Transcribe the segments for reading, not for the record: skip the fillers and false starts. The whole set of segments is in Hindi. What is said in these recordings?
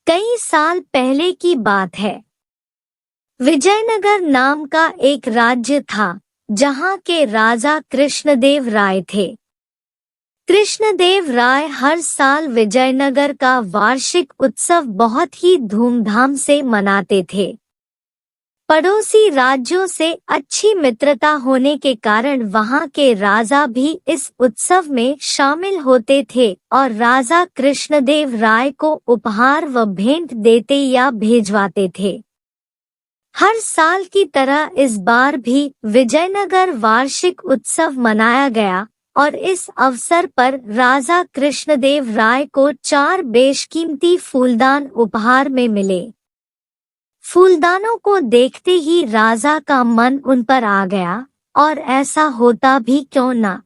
कई साल पहले की बात है। विजयनगर नाम का एक राज्य था जहाँ के राजा कृष्णदेव राय थे। कृष्णदेव राय हर साल विजयनगर का वार्षिक उत्सव बहुत ही धूमधाम से मनाते थे। पड़ोसी राज्यों से अच्छी मित्रता होने के कारण वहां के राजा भी इस उत्सव में शामिल होते थे और राजा कृष्णदेव राय को उपहार व भेंट देते या भेजवाते थे। हर साल की तरह इस बार भी विजयनगर वार्षिक उत्सव मनाया गया और इस अवसर पर राजा कृष्णदेव राय को 4 बेशकीमती फूलदान उपहार में मिले। फूलदानों को देखते ही राजा का मन उन पर आ गया और ऐसा होता भी क्यों ना।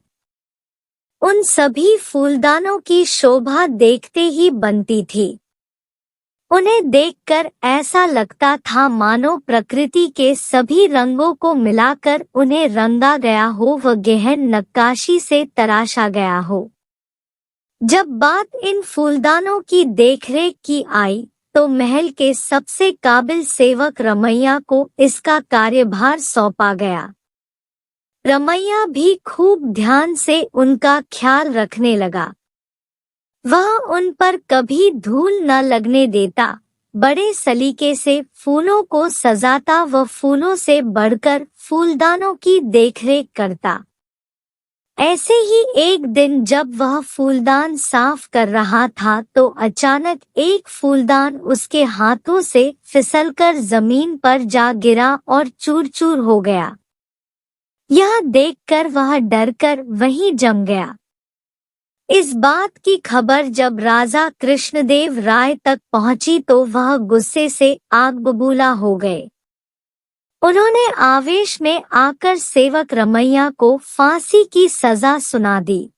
उन सभी फूलदानों की शोभा देखते ही बनती थी। उन्हें देखकर ऐसा लगता था मानो प्रकृति के सभी रंगों को मिलाकर उन्हें रंगा गया हो व गहन नक्काशी से तराशा गया हो। जब बात इन फूलदानों की देखरेख की आई तो महल के सबसे काबिल सेवक रमैया को इसका कार्यभार सौंपा गया। रमैया भी खूब ध्यान से उनका ख्याल रखने लगा। वह उन पर कभी धूल न लगने देता, बड़े सलीके से फूलों को सजाता व फूलों से बढ़कर फूलदानों की देखरेख करता। ऐसे ही एक दिन जब वह फूलदान साफ कर रहा था तो अचानक एक फूलदान उसके हाथों से फिसलकर जमीन पर जा गिरा और चूर-चूर हो गया। यह देखकर वह डरकर वहीं जम गया। इस बात की खबर जब राजा कृष्णदेव राय तक पहुंची तो वह गुस्से से आग बबूला हो गए। उन्होंने आवेश में आकर सेवक रमैया को फांसी की सजा सुना दी।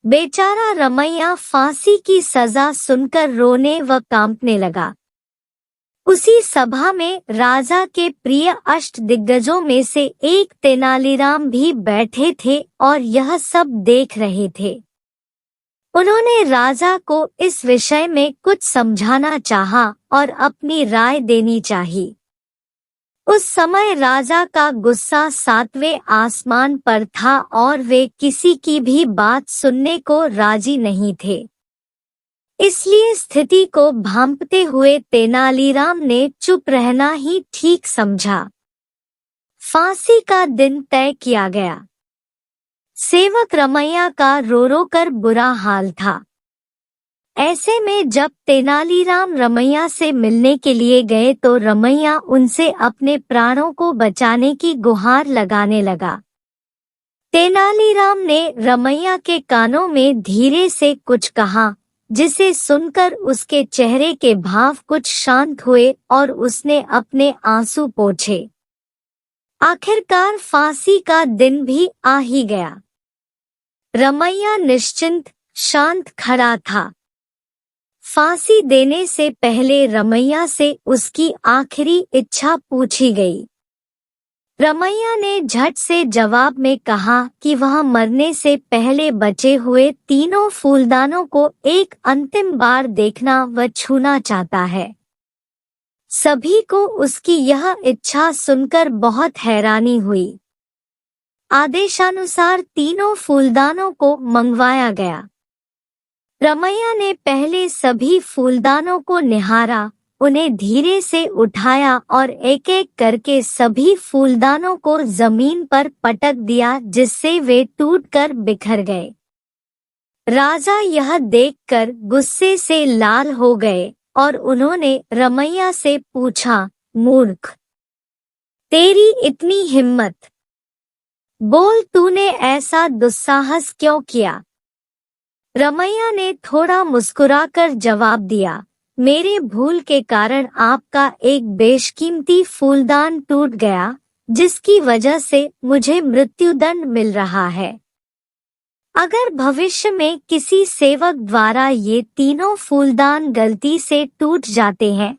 बेचारा रमैया फांसी की सजा सुनकर रोने व कांपने लगा। उसी सभा में राजा के प्रिय अष्टदिग्गजों में से एक तेनालीराम भी बैठे थे और यह सब देख रहे थे। उन्होंने राजा को इस विषय में कुछ समझाना चाहा और अपनी राय देनी चाहिए। उस समय राजा का गुस्सा 7वें आसमान पर था और वे किसी की भी बात सुनने को राजी नहीं थे। इसलिए स्थिति को भांपते हुए तेनालीराम ने चुप रहना ही ठीक समझा। फांसी का दिन तय किया गया। सेवक रमैया का रो रो कर बुरा हाल था। ऐसे में जब तेनालीराम रमैया से मिलने के लिए गए तो रमैया उनसे अपने प्राणों को बचाने की गुहार लगाने लगा। तेनालीराम ने रमैया के कानों में धीरे से कुछ कहा, जिसे सुनकर उसके चेहरे के भाव कुछ शांत हुए और उसने अपने आंसू पोंछे। आखिरकार फांसी का दिन भी आ ही गया। रमैया निश्चिंत, शांत खड़ा था। फांसी देने से पहले रमैया से उसकी आखिरी इच्छा पूछी गई। रमैया ने झट से जवाब में कहा कि वह मरने से पहले बचे हुए तीनों फूलदानों को एक अंतिम बार देखना व छूना चाहता है। सभी को उसकी यह इच्छा सुनकर बहुत हैरानी हुई। आदेशानुसार तीनों फूलदानों को मंगवाया गया। रमैया ने पहले सभी फूलदानों को निहारा, उन्हें धीरे से उठाया और एक एक करके सभी फूलदानों को जमीन पर पटक दिया जिससे वे टूटकर बिखर गए। राजा यह देखकर गुस्से से लाल हो गए और उन्होंने रमैया से पूछा, मूर्ख, तेरी इतनी हिम्मत, बोल तूने ऐसा दुस्साहस क्यों किया? रमैया ने थोड़ा मुस्कुराकर जवाब दिया, मेरे भूल के कारण आपका एक बेशकीमती फूलदान टूट गया, जिसकी वजह से मुझे मृत्युदंड मिल रहा है। अगर भविष्य में किसी सेवक द्वारा ये तीनों फूलदान गलती से टूट जाते हैं,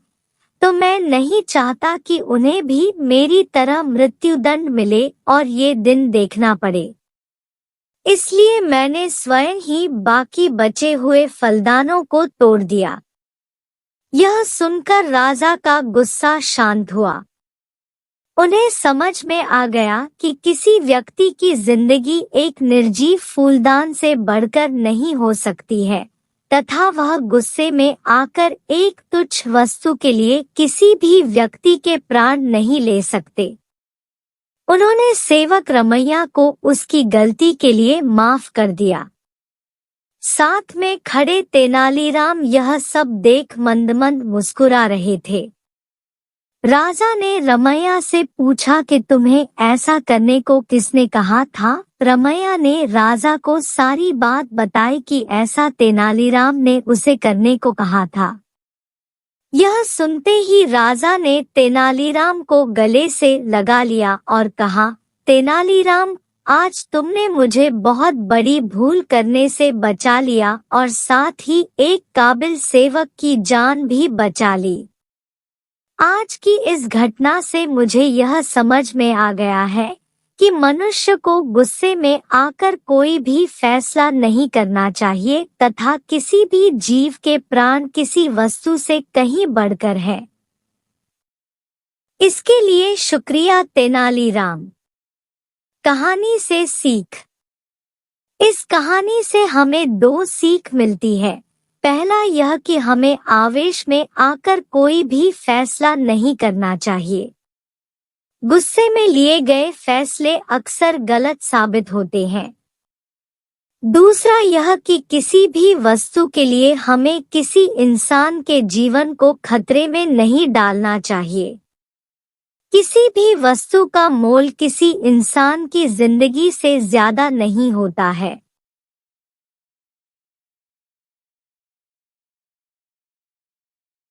तो मैं नहीं चाहता कि उन्हें भी मेरी तरह मृत्युदंड मिले और ये दिन देखना पड़े। इसलिए मैंने स्वयं ही बाकी बचे हुए फलदानों को तोड़ दिया। यह सुनकर राजा का गुस्सा शांत हुआ। उन्हें समझ में आ गया कि किसी व्यक्ति की जिंदगी एक निर्जीव फूलदान से बढ़कर नहीं हो सकती है, तथा वह गुस्से में आकर एक तुच्छ वस्तु के लिए किसी भी व्यक्ति के प्राण नहीं ले सकते। उन्होंने सेवक रमैया को उसकी गलती के लिए माफ कर दिया। साथ में खड़े तेनालीराम यह सब देख मंद मंद मुस्कुरा रहे थे। राजा ने रमैया से पूछा कि तुम्हें ऐसा करने को किसने कहा था? रमैया ने राजा को सारी बात बताई कि ऐसा तेनालीराम ने उसे करने को कहा था। यह सुनते ही राजा ने तेनालीराम को गले से लगा लिया और कहा, तेनालीराम, आज तुमने मुझे बहुत बड़ी भूल करने से बचा लिया और साथ ही एक काबिल सेवक की जान भी बचा ली। आज की इस घटना से मुझे यह समझ में आ गया है कि मनुष्य को गुस्से में आकर कोई भी फैसला नहीं करना चाहिए तथा किसी भी जीव के प्राण किसी वस्तु से कहीं बढ़कर है। इसके लिए शुक्रिया तेनालीराम। कहानी से सीख। इस कहानी से हमें दो सीख मिलती है। पहला यह कि हमें आवेश में आकर कोई भी फैसला नहीं करना चाहिए। गुस्से में लिए गए फैसले अक्सर गलत साबित होते हैं। दूसरा यह कि किसी भी वस्तु के लिए हमें किसी इंसान के जीवन को खतरे में नहीं डालना चाहिए। किसी भी वस्तु का मोल किसी इंसान की जिंदगी से ज्यादा नहीं होता है।